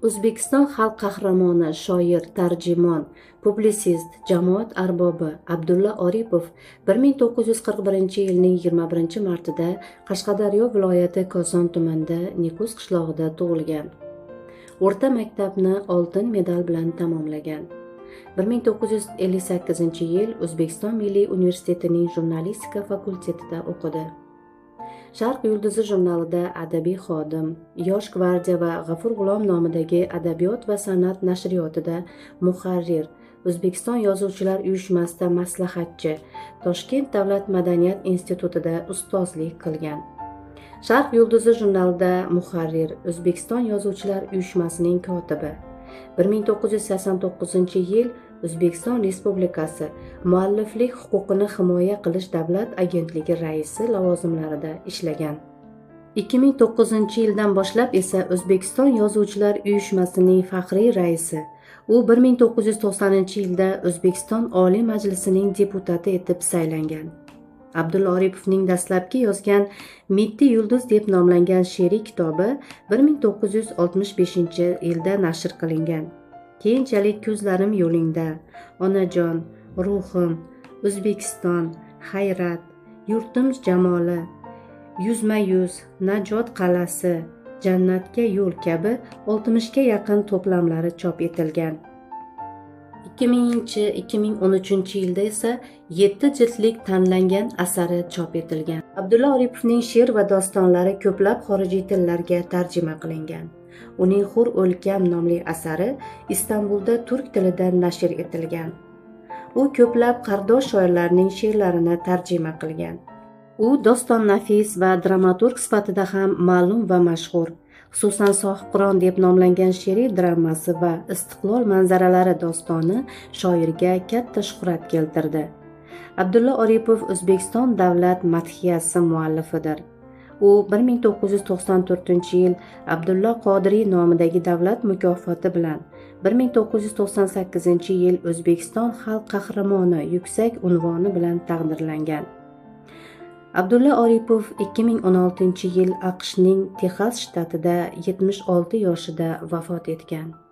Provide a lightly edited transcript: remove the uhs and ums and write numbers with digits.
O'zbekiston xalq qahramoni, shoir, tarjimon, publitsist, jamoat arbobi Abdulla Oripov 1941-yilning 21-martida Qashqadaryo viloyati Koson tumanida Nekus qishlog'ida tug'ilgan. O'rta maktabni oltin medal bilan tamomlagan. 1958-yil O'zbekiston Milliy universitetining jurnalistika fakultetida o'qidi. Sharq yulduzi jurnalida adabiy xodim, Yosh gvardiya va G'afur G'ulom nomidagi adabiyot va san'at nashriyotida muharrir, O'zbekiston yozuvchilar uyushmasida maslahatchi, Toshkent davlat madaniyat institutida ustozlik qilgan. Sharq yulduzi jurnalida muharrir, O'zbekiston yozuvchilar uyushmasining kotibi. 1989-yil O'zbekiston Respublikasi mualliflik huquqini himoya qilish davlat agentligi raisi lavozimlarida ishlagan. 2009-yildan boshlab esa O'zbekiston yozuvchilar uyushmasining faxriy raisi. U 1990-yilda O'zbekiston Oliy Majlisining deputati etib saylangan. Abdulla Oripovning dastlabki yozgan Mitti yulduz deb nomlangan she'riy kitobi 1965-yilda nashr qilingan. Keyinchalik Ko'zlarim yo'lingda, Onajon, Ruhim, O'zbekiston, Hayrat, Yurtim jamoli, Yuzma-yuz, Najot qal'asi, Jannatga yo'l kabi 60 ga yaqin to'plamlari chop etilgan. 2000-2013-yilda esa 7 jildlik tanlangan asari chop etilgan. Abdulla Oripovning she'r va dostonlari ko'plab xorijiy tillarga tarjima qilingan. Uning Hur o'lkam nomli asari Istanbulda turk tilida nashr etilgan. U ko'plab qardosh shoirlarning she'rlarini tarjima qilgan. U dostonnafis va dramaturg sifatida ham ma'lum va mashhur. Xususan Sohibqiron deb nomlangan she'riy dramasi va Istiqlol manzaralari dostoni shoirga katta shuhrat keltirdi. Abdulla Oripov O'zbekiston davlat madhiyasi muallifidir. U 1994-yil Abdulla Qodiriy nomidagi davlat mukofoti bilan 1998-yil O'zbekiston xalq qahramoni yuksak unvoni bilan taqdirlangan. Abdulla Oripov 2016-yil AQShning Texas shtatida 76 yoshida vafot etgan.